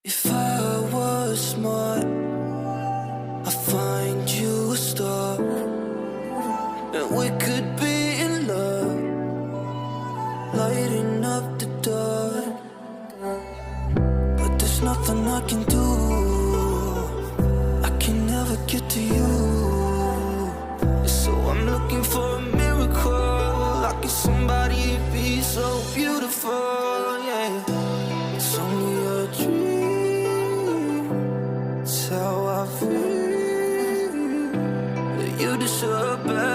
If I was smart, I'd find you a star, and we could be in love, lighting up the dark. But there's nothing I can do, I can never get to you. So I'm looking for a miracle, like if somebody be so beautiful, yeah. It's only a dream, it's how I feel. You deserve better.